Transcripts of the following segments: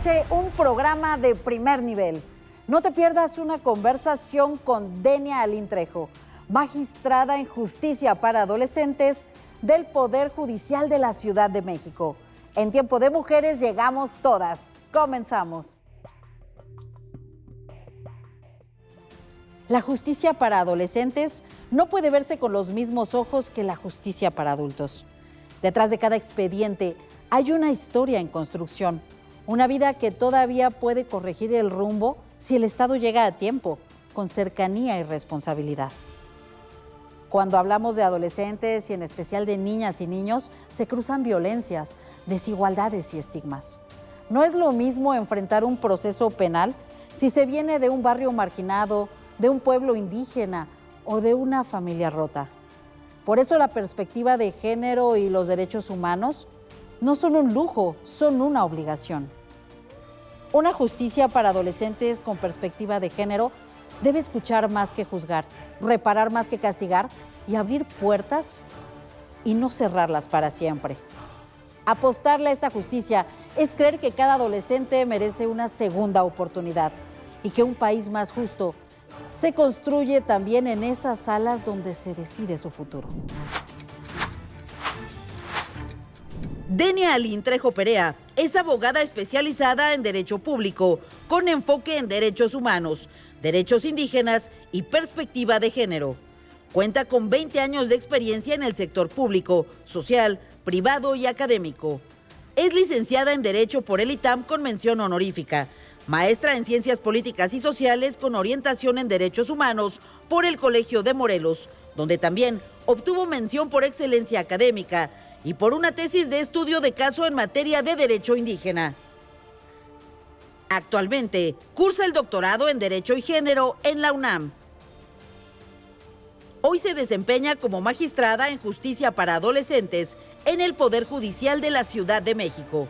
noche un programa de primer nivel. No te pierdas una conversación con Denia Alín Trejo, magistrada en justicia para adolescentes del Poder Judicial de la Ciudad de México. En Tiempo de Mujeres llegamos todas. Comenzamos. La justicia para adolescentes no puede verse con los mismos ojos que la justicia para adultos. Detrás de cada expediente hay una historia en construcción, una vida que todavía puede corregir el rumbo si el Estado llega a tiempo, con cercanía y responsabilidad. Cuando hablamos de adolescentes y en especial de niñas y niños, se cruzan violencias, desigualdades y estigmas. No es lo mismo enfrentar un proceso penal si se viene de un barrio marginado, de un pueblo indígena o de una familia rota. Por eso la perspectiva de género y los derechos humanos no son un lujo, son una obligación. Una justicia para adolescentes con perspectiva de género debe escuchar más que juzgar, reparar más que castigar y abrir puertas y no cerrarlas para siempre. Apostarle a esa justicia es creer que cada adolescente merece una segunda oportunidad y que un país más justo se construye también en esas salas donde se decide su futuro. Denia Alín Trejo Perea es abogada especializada en Derecho Público, con enfoque en derechos humanos, derechos indígenas y perspectiva de género. Cuenta con 20 años de experiencia en el sector público, social, privado y académico. Es licenciada en Derecho por el ITAM con mención honorífica, maestra en Ciencias Políticas y Sociales con orientación en Derechos Humanos por el Colegio de Morelos, donde también obtuvo mención por excelencia académica y por una tesis de estudio de caso en materia de derecho indígena. Actualmente cursa el doctorado en Derecho y Género en la UNAM. Hoy se desempeña como magistrada en justicia para adolescentes en el Poder Judicial de la Ciudad de México.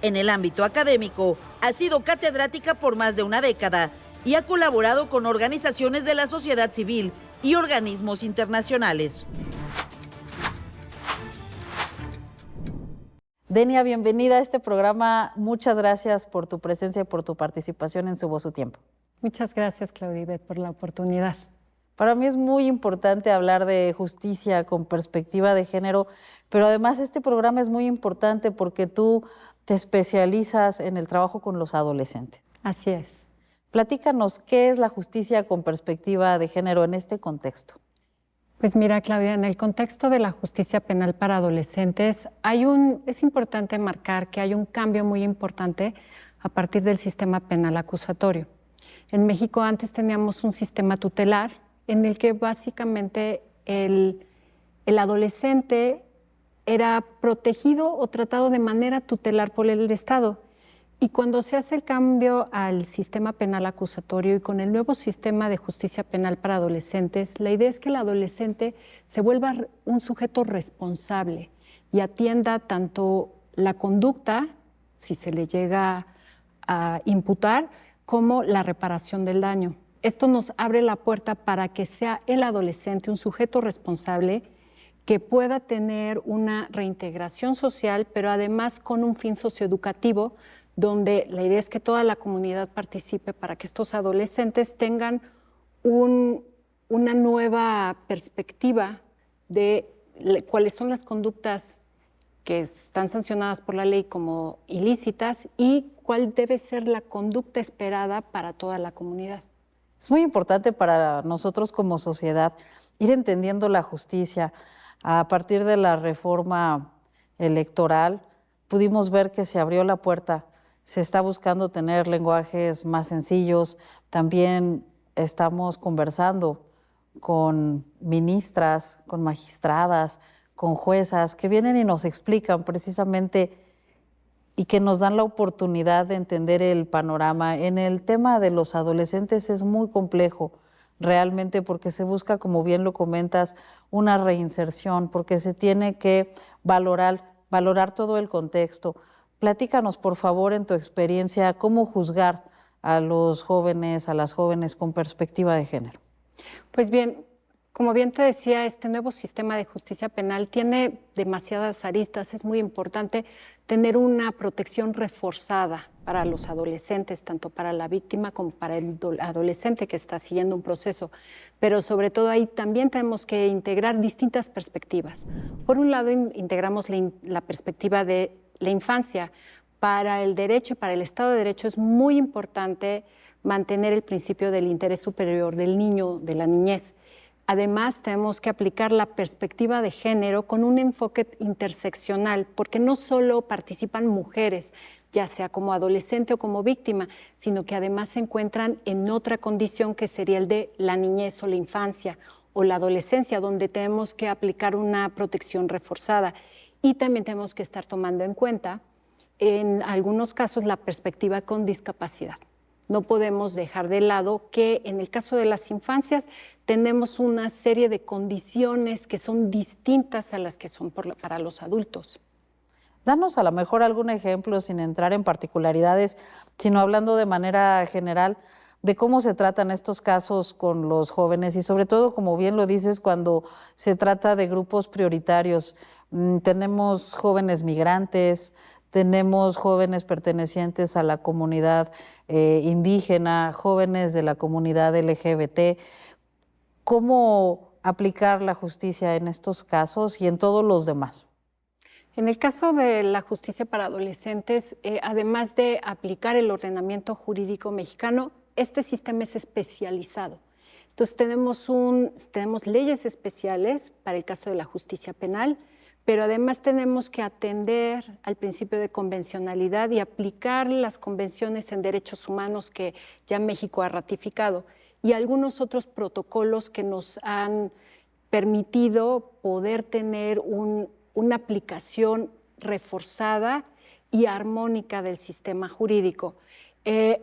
En el ámbito académico, ha sido catedrática por más de una década y ha colaborado con organizaciones de la sociedad civil y organismos internacionales. Denia, bienvenida a este programa. Muchas gracias por tu presencia y por tu participación en Su Voz, Su Tiempo. Muchas gracias, Claudibet, por la oportunidad. Para mí es muy importante hablar de justicia con perspectiva de género, pero además este programa es muy importante porque tú te especializas en el trabajo con los adolescentes. Así es. Platícanos, ¿qué es la justicia con perspectiva de género en este contexto? Pues mira, Claudia, en el contexto de la justicia penal para adolescentes, es importante marcar que hay un cambio muy importante a partir del sistema penal acusatorio. En México antes teníamos un sistema tutelar en el que básicamente el adolescente era protegido o tratado de manera tutelar por el Estado. Y cuando se hace el cambio al sistema penal acusatorio y con el nuevo sistema de justicia penal para adolescentes, la idea es que el adolescente se vuelva un sujeto responsable y atienda tanto la conducta, si se le llega a imputar, como la reparación del daño. Esto nos abre la puerta para que sea el adolescente un sujeto responsable que pueda tener una reintegración social, pero además con un fin socioeducativo, donde la idea es que toda la comunidad participe para que estos adolescentes tengan una nueva perspectiva de cuáles son las conductas que están sancionadas por la ley como ilícitas y cuál debe ser la conducta esperada para toda la comunidad. Es muy importante para nosotros como sociedad ir entendiendo la justicia. A partir de la reforma electoral pudimos ver que se abrió la puerta. Se está buscando tener lenguajes más sencillos. También estamos conversando con ministras, con magistradas, con juezas que vienen y nos explican precisamente y que nos dan la oportunidad de entender el panorama. En el tema de los adolescentes es muy complejo realmente porque se busca, como bien lo comentas, una reinserción, porque se tiene que valorar todo el contexto. Platícanos, por favor, en tu experiencia, cómo juzgar a los jóvenes, a las jóvenes con perspectiva de género. Pues bien, como bien te decía, este nuevo sistema de justicia penal tiene demasiadas aristas. Es muy importante tener una protección reforzada para los adolescentes, tanto para la víctima como para el adolescente que está siguiendo un proceso. Pero sobre todo ahí también tenemos que integrar distintas perspectivas. Por un lado, integramos la perspectiva de la infancia. Para el derecho, para el Estado de Derecho es muy importante mantener el principio del interés superior del niño, de la niñez. Además, tenemos que aplicar la perspectiva de género con un enfoque interseccional, porque no solo participan mujeres, ya sea como adolescente o como víctima, sino que además se encuentran en otra condición que sería el de la niñez o la infancia o la adolescencia, donde tenemos que aplicar una protección reforzada. Y también tenemos que estar tomando en cuenta, en algunos casos, la perspectiva con discapacidad. No podemos dejar de lado que en el caso de las infancias tenemos una serie de condiciones que son distintas a las que son para los adultos. Danos a lo mejor algún ejemplo, sin entrar en particularidades, sino hablando de manera general, de cómo se tratan estos casos con los jóvenes y sobre todo, como bien lo dices, cuando se trata de grupos prioritarios. Tenemos jóvenes migrantes, tenemos jóvenes pertenecientes a la comunidad indígena, jóvenes de la comunidad LGBT. ¿Cómo aplicar la justicia en estos casos y en todos los demás? En el caso de la justicia para adolescentes, además de aplicar el ordenamiento jurídico mexicano, este sistema es especializado. Entonces tenemos leyes especiales para el caso de la justicia penal, pero además tenemos que atender al principio de convencionalidad y aplicar las convenciones en derechos humanos que ya México ha ratificado y algunos otros protocolos que nos han permitido poder tener una aplicación reforzada y armónica del sistema jurídico.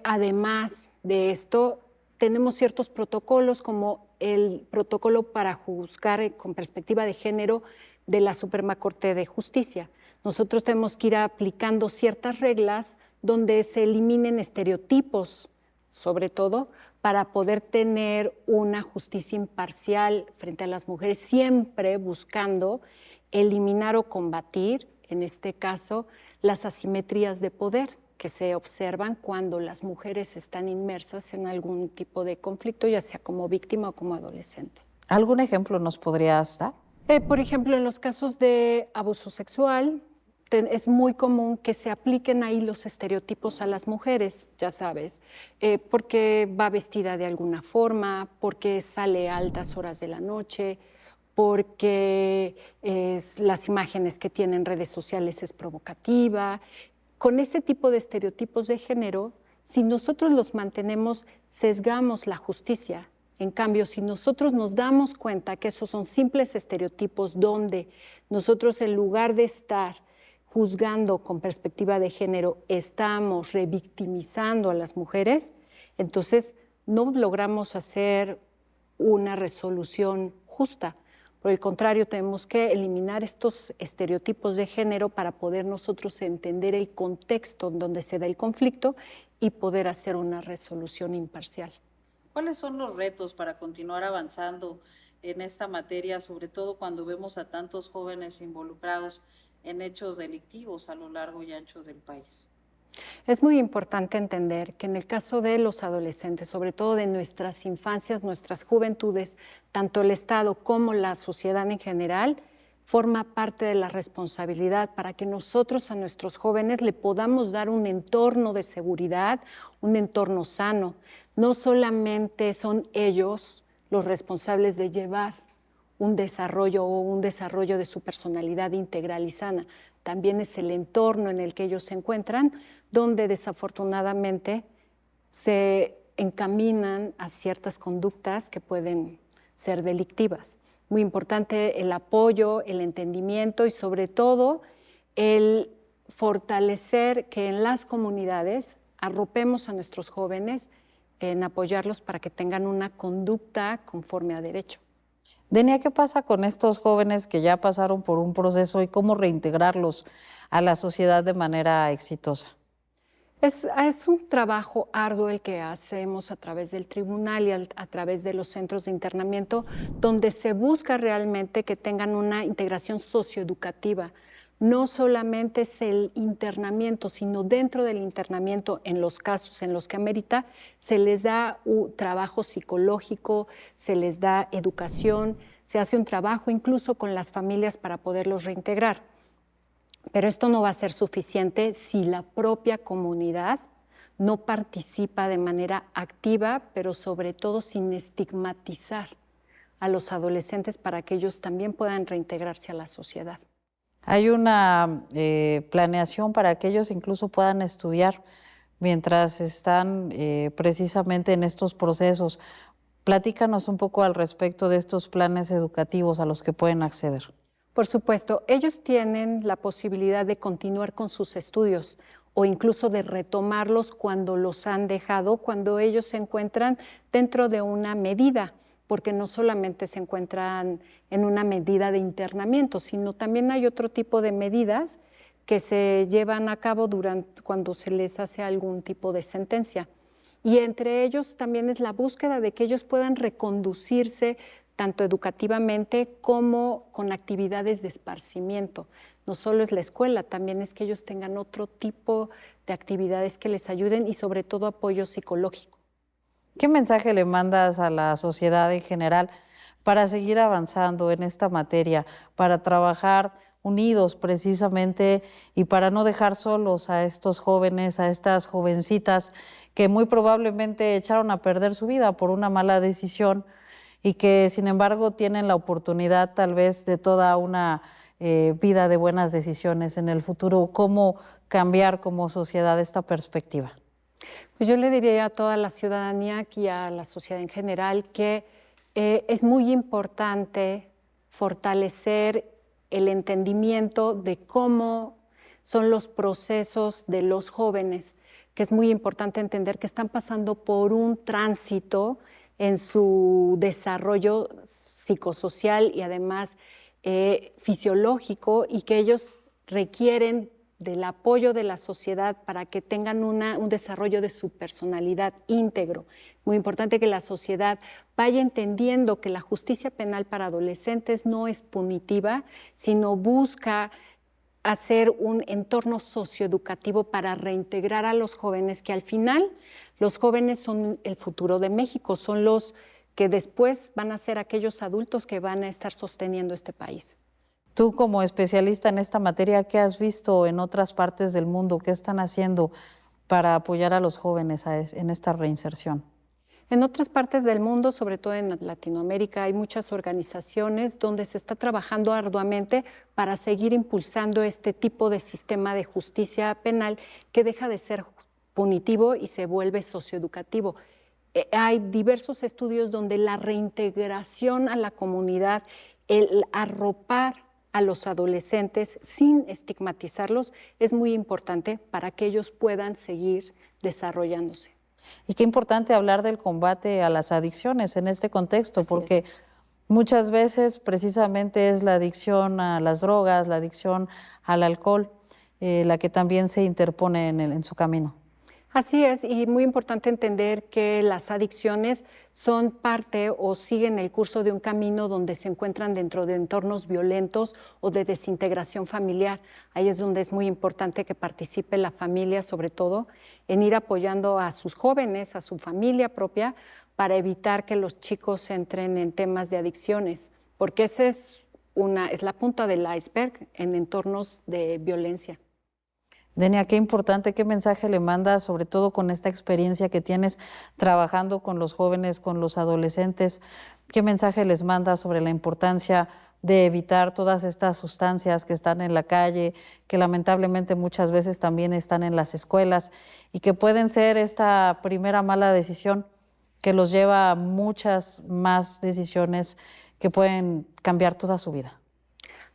Además de esto, tenemos ciertos protocolos como el protocolo para juzgar con perspectiva de género de la Suprema Corte de Justicia. Nosotros tenemos que ir aplicando ciertas reglas donde se eliminen estereotipos, sobre todo, para poder tener una justicia imparcial frente a las mujeres, siempre buscando eliminar o combatir, en este caso, las asimetrías de poder que se observan cuando las mujeres están inmersas en algún tipo de conflicto, ya sea como víctima o como adolescente. ¿Algún ejemplo nos podrías dar? Por ejemplo, en los casos de abuso sexual, es muy común que se apliquen ahí los estereotipos a las mujeres, ya sabes, porque va vestida de alguna forma, porque sale a altas horas de la noche, porque las imágenes que tiene en redes sociales es provocativa. Con ese tipo de estereotipos de género, si nosotros los mantenemos, sesgamos la justicia. En cambio, si nosotros nos damos cuenta que esos son simples estereotipos donde nosotros, en lugar de estar juzgando con perspectiva de género, estamos revictimizando a las mujeres, entonces no logramos hacer una resolución justa. Por el contrario, tenemos que eliminar estos estereotipos de género para poder nosotros entender el contexto en donde se da el conflicto y poder hacer una resolución imparcial. ¿Cuáles son los retos para continuar avanzando en esta materia, sobre todo cuando vemos a tantos jóvenes involucrados en hechos delictivos a lo largo y ancho del país? Es muy importante entender que en el caso de los adolescentes, sobre todo de nuestras infancias, nuestras juventudes, tanto el Estado como la sociedad en general, forma parte de la responsabilidad para que nosotros a nuestros jóvenes le podamos dar un entorno de seguridad, un entorno sano. No solamente son ellos los responsables de llevar un desarrollo de su personalidad integral y sana, también es el entorno en el que ellos se encuentran, donde desafortunadamente se encaminan a ciertas conductas que pueden ser delictivas. Muy importante el apoyo, el entendimiento y sobre todo el fortalecer que en las comunidades arropemos a nuestros jóvenes en apoyarlos para que tengan una conducta conforme a derecho. Denia, ¿qué pasa con estos jóvenes que ya pasaron por un proceso y cómo reintegrarlos a la sociedad de manera exitosa? Es un trabajo arduo el que hacemos a través del tribunal y a través de los centros de internamiento, donde se busca realmente que tengan una integración socioeducativa. no solamente es el internamiento, sino dentro del internamiento, en los casos en los que amerita, se les da un trabajo psicológico, se les da educación, se hace un trabajo incluso con las familias para poderlos reintegrar. Pero esto no va a ser suficiente si la propia comunidad no participa de manera activa, pero sobre todo sin estigmatizar a los adolescentes para que ellos también puedan reintegrarse a la sociedad. Hay una planeación para que ellos incluso puedan estudiar mientras están precisamente en estos procesos. Platícanos un poco al respecto de estos planes educativos a los que pueden acceder. Por supuesto, ellos tienen la posibilidad de continuar con sus estudios o incluso de retomarlos cuando los han dejado, cuando ellos se encuentran dentro de una medida, porque no solamente se encuentran en una medida de internamiento, sino también hay otro tipo de medidas que se llevan a cabo cuando se les hace algún tipo de sentencia. Y entre ellos también es la búsqueda de que ellos puedan reconducirse tanto educativamente como con actividades de esparcimiento. No solo es la escuela, también es que ellos tengan otro tipo de actividades que les ayuden y sobre todo apoyo psicológico. ¿Qué mensaje le mandas a la sociedad en general para seguir avanzando en esta materia, para trabajar unidos precisamente y para no dejar solos a estos jóvenes, a estas jovencitas que muy probablemente echaron a perder su vida por una mala decisión y que sin embargo tienen la oportunidad tal vez de toda una vida de buenas decisiones en el futuro? ¿Cómo cambiar como sociedad esta perspectiva? Pues yo le diría a toda la ciudadanía y a la sociedad en general que es muy importante fortalecer el entendimiento de cómo son los procesos de los jóvenes, que es muy importante entender que están pasando por un tránsito en su desarrollo psicosocial y además fisiológico, y que ellos requieren del apoyo de la sociedad para que tengan un desarrollo de su personalidad íntegro. Muy importante que la sociedad vaya entendiendo que la justicia penal para adolescentes no es punitiva, sino busca hacer un entorno socioeducativo para reintegrar a los jóvenes, que al final los jóvenes son el futuro de México, son los que después van a ser aquellos adultos que van a estar sosteniendo este país. Tú como especialista en esta materia, ¿qué has visto en otras partes del mundo? ¿Qué están haciendo para apoyar a los jóvenes en esta reinserción? En otras partes del mundo, sobre todo en Latinoamérica, hay muchas organizaciones donde se está trabajando arduamente para seguir impulsando este tipo de sistema de justicia penal que deja de ser punitivo y se vuelve socioeducativo. Hay diversos estudios donde la reintegración a la comunidad, el arropar a los adolescentes sin estigmatizarlos, es muy importante para que ellos puedan seguir desarrollándose. Y qué importante hablar del combate a las adicciones en este contexto, porque muchas veces precisamente es la adicción a las drogas, la adicción al alcohol, la que también se interpone en su camino. Así es, y muy importante entender que las adicciones son parte o siguen el curso de un camino donde se encuentran dentro de entornos violentos o de desintegración familiar. Ahí es donde es muy importante que participe la familia, sobre todo, en ir apoyando a sus jóvenes, a su familia propia, para evitar que los chicos entren en temas de adicciones, porque esa es la punta del iceberg en entornos de violencia. Denia, qué importante, qué mensaje le mandas, sobre todo con esta experiencia que tienes trabajando con los jóvenes, con los adolescentes. ¿Qué mensaje les mandas sobre la importancia de evitar todas estas sustancias que están en la calle, que lamentablemente muchas veces también están en las escuelas y que pueden ser esta primera mala decisión que los lleva a muchas más decisiones que pueden cambiar toda su vida?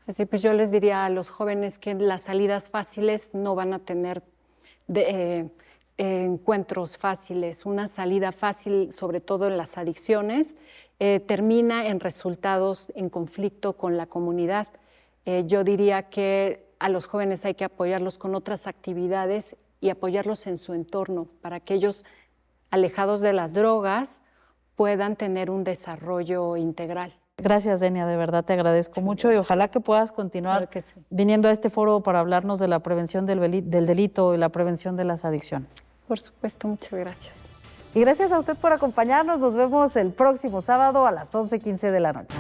Así pues yo les diría a los jóvenes que las salidas fáciles no van a tener encuentros fáciles. Una salida fácil, sobre todo en las adicciones, termina en resultados en conflicto con la comunidad. Yo diría que a los jóvenes hay que apoyarlos con otras actividades y apoyarlos en su entorno para que ellos, alejados de las drogas, puedan tener un desarrollo integral. Gracias, Denia, de verdad te agradezco mucho y ojalá que puedas continuar Claro que sí. viniendo a este foro para hablarnos de la prevención del delito y la prevención de las adicciones. Por supuesto, muchas gracias. Y gracias a usted por acompañarnos. Nos vemos el próximo sábado a las 11:15 de la noche.